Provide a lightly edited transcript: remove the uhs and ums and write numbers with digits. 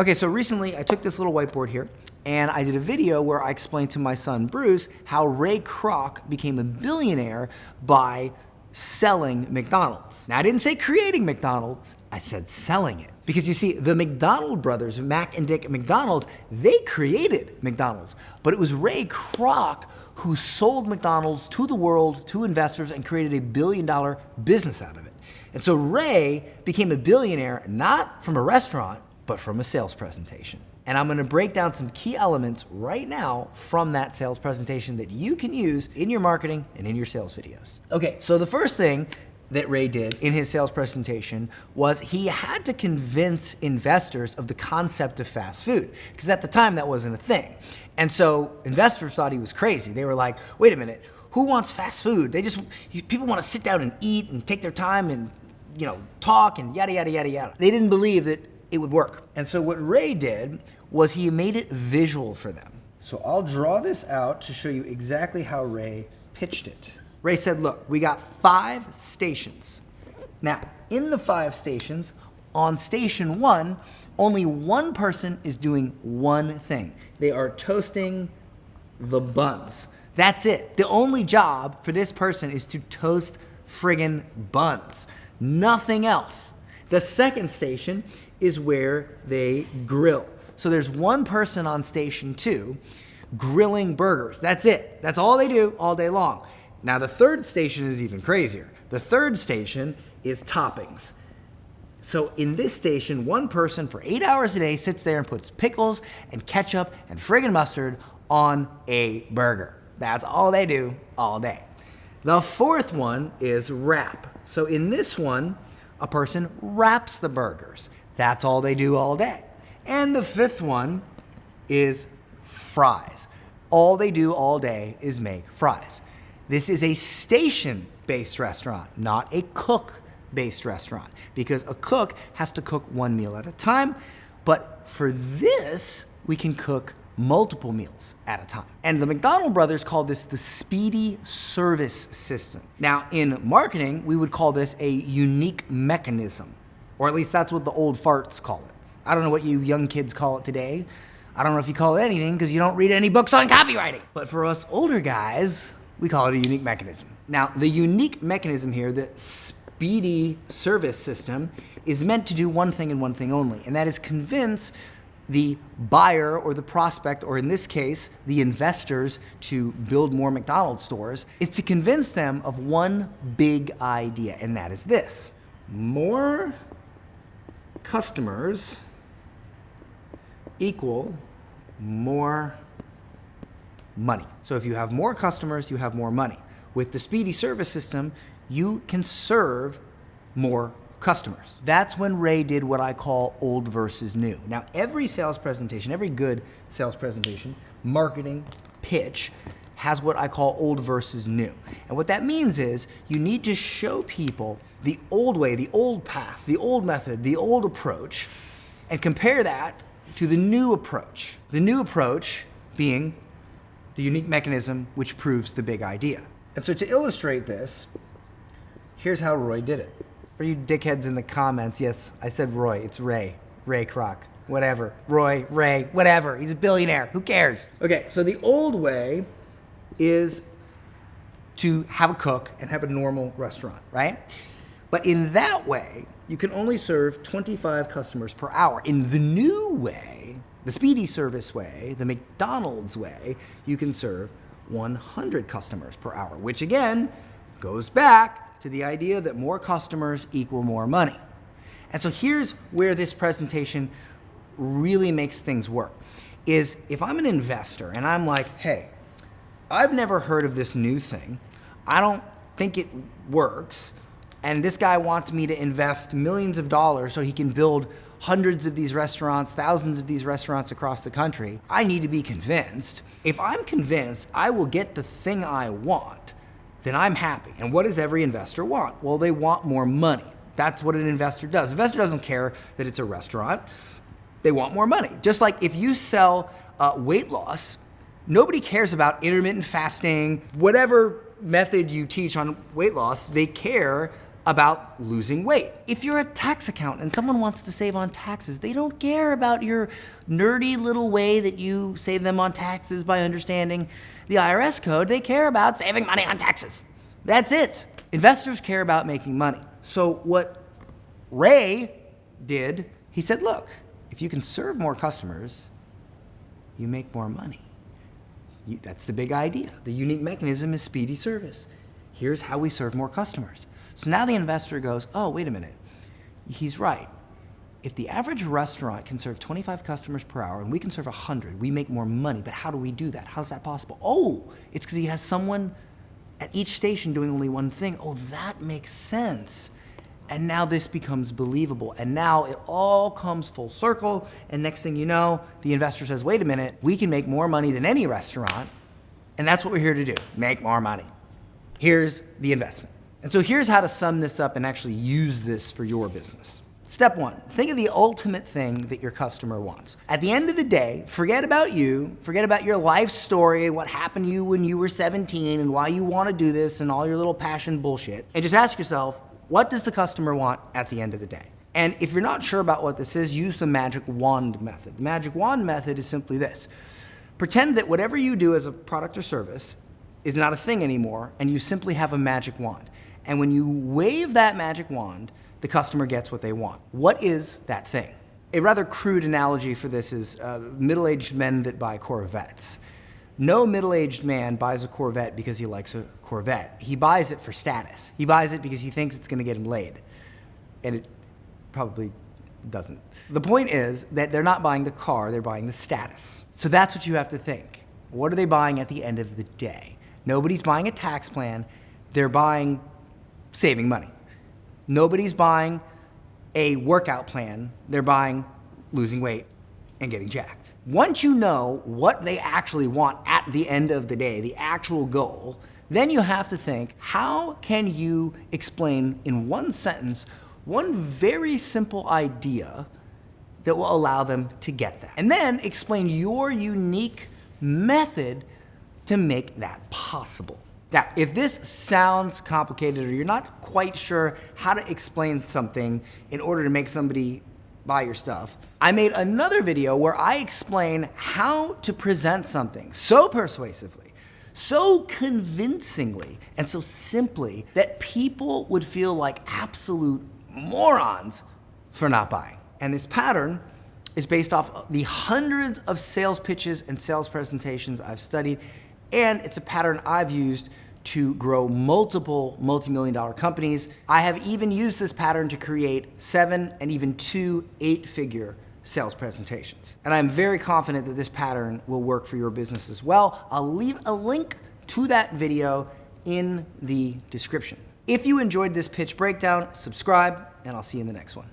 Okay, so recently I took this little whiteboard here and I did a video where I explained to my son Bruce how Ray Kroc became a billionaire by selling McDonald's. Now I didn't say creating McDonald's, I said selling it. Because you see, the McDonald brothers, Mac and Dick McDonald, they created McDonald's. But it was Ray Kroc who sold McDonald's to the world, to investors, and created a billion-dollar business out of it. And so Ray became a billionaire not from a restaurant, but from a sales presentation. And I'm gonna break down some key elements right now from that sales presentation that you can use in your marketing and in your sales videos. Okay, so the first thing that Ray did in his sales presentation was he had to convince investors of the concept of fast food, because at the time that wasn't a thing. And so investors thought he was crazy. They were like, wait a minute, who wants fast food? People wanna sit down and eat and take their time and talk and yada, yada, yada, yada. They didn't believe that it would work. And so what Ray did was he made it visual for them. So I'll draw this out to show you exactly how Ray pitched it. Ray said, look, we got 5 stations. Now, in the 5 stations, on station 1, only one person is doing one thing. They are toasting the buns. That's it. The only job for this person is to toast friggin' buns. Nothing else. The second station is where they grill. So there's one person on station 2 grilling burgers. That's it. That's all they do all day long. Now the third station is even crazier. The third station is toppings. So in this station, one person for 8 hours a day sits there and puts pickles and ketchup and friggin' mustard on a burger. That's all they do all day. The fourth one is wrap. So in this one, a person wraps the burgers. That's all they do all day. And the fifth one is fries. All they do all day is make fries. This is a station-based restaurant, not a cook-based restaurant, because a cook has to cook one meal at a time, but for this, we can cook multiple meals at a time. And the McDonald brothers call this the speedy service system. Now, in marketing, we would call this a unique mechanism, or at least that's what the old farts call it. I don't know what you young kids call it today. I don't know if you call it anything because you don't read any books on copywriting. But for us older guys, we call it a unique mechanism. Now, the unique mechanism here, the speedy service system, is meant to do one thing and one thing only, and that is convince the buyer or the prospect, or in this case, the investors to build more McDonald's stores, is to convince them of one big idea, and that is this: more customers equal more money. So if you have more customers, you have more money. With the speedy service system, you can serve more customers. That's when Ray did what I call old versus new. Now, every sales presentation, every good sales presentation, marketing, pitch, has what I call old versus new. And what that means is you need to show people the old way, the old path, the old method, the old approach, and compare that to the new approach. The new approach being the unique mechanism which proves the big idea. And so to illustrate this, here's how Roy did it. For you dickheads in the comments, yes, I said Roy, it's Ray Kroc, whatever. Roy, Ray, whatever, he's a billionaire, who cares? Okay, so the old way is to have a cook and have a normal restaurant, right? But in that way, you can only serve 25 customers per hour. In the new way, the speedy service way, the McDonald's way, you can serve 100 customers per hour, which again goes back to the idea that more customers equal more money. And so here's where this presentation really makes things work, is if I'm an investor and I'm like, hey, I've never heard of this new thing, I don't think it works, and this guy wants me to invest millions of dollars so he can build hundreds of these restaurants, thousands of these restaurants across the country, I need to be convinced. If I'm convinced I will get the thing I want, then I'm happy. And what does every investor want? Well, they want more money. That's what an investor does. An investor doesn't care that it's a restaurant. They want more money. Just like if you sell weight loss, nobody cares about intermittent fasting, whatever method you teach on weight loss, they care about losing weight. If you're a tax accountant and someone wants to save on taxes, they don't care about your nerdy little way that you save them on taxes by understanding the IRS code. They care about saving money on taxes. That's it. Investors care about making money. So what Ray did, he said, look, if you can serve more customers, you make more money. That's the big idea. The unique mechanism is speedy service. Here's how we serve more customers. So now the investor goes, oh, wait a minute. He's right. If the average restaurant can serve 25 customers per hour and we can serve 100, we make more money. But how do we do that? How's that possible? Oh, it's because he has someone at each station doing only one thing. Oh, that makes sense. And now this becomes believable. And now it all comes full circle. And next thing you know, the investor says, wait a minute, we can make more money than any restaurant. And that's what we're here to do, make more money. Here's the investment. And so here's how to sum this up and actually use this for your business. Step one, think of the ultimate thing that your customer wants. At the end of the day, forget about you, forget about your life story, what happened to you when you were 17 and why you want to do this and all your little passion bullshit. And just ask yourself, what does the customer want at the end of the day? And if you're not sure about what this is, use the magic wand method. The magic wand method is simply this. Pretend that whatever you do as a product or service is not a thing anymore, and you simply have a magic wand. And when you wave that magic wand, the customer gets what they want. What is that thing? A rather crude analogy for this is middle-aged men that buy Corvettes. No middle-aged man buys a Corvette because he likes a Corvette. He buys it for status. He buys it because he thinks it's gonna get him laid. And it probably doesn't. The point is that they're not buying the car, they're buying the status. So that's what you have to think. What are they buying at the end of the day? Nobody's buying a tax plan, they're buying saving money. Nobody's buying a workout plan, they're buying losing weight and getting jacked. Once you know what they actually want at the end of the day, the actual goal, then you have to think, how can you explain in one sentence one very simple idea that will allow them to get that? And then explain your unique method to make that possible. Now, if this sounds complicated or you're not quite sure how to explain something in order to make somebody buy your stuff, I made another video where I explain how to present something so persuasively, so convincingly, and so simply that people would feel like absolute morons for not buying. And this pattern is based off the hundreds of sales pitches and sales presentations I've studied, and it's a pattern I've used to grow multiple multi-million-dollar companies. I have even used this pattern to create 7 and even 2 8-figure sales presentations. And I'm very confident that this pattern will work for your business as well. I'll leave a link to that video in the description. If you enjoyed this pitch breakdown, subscribe, and I'll see you in the next one.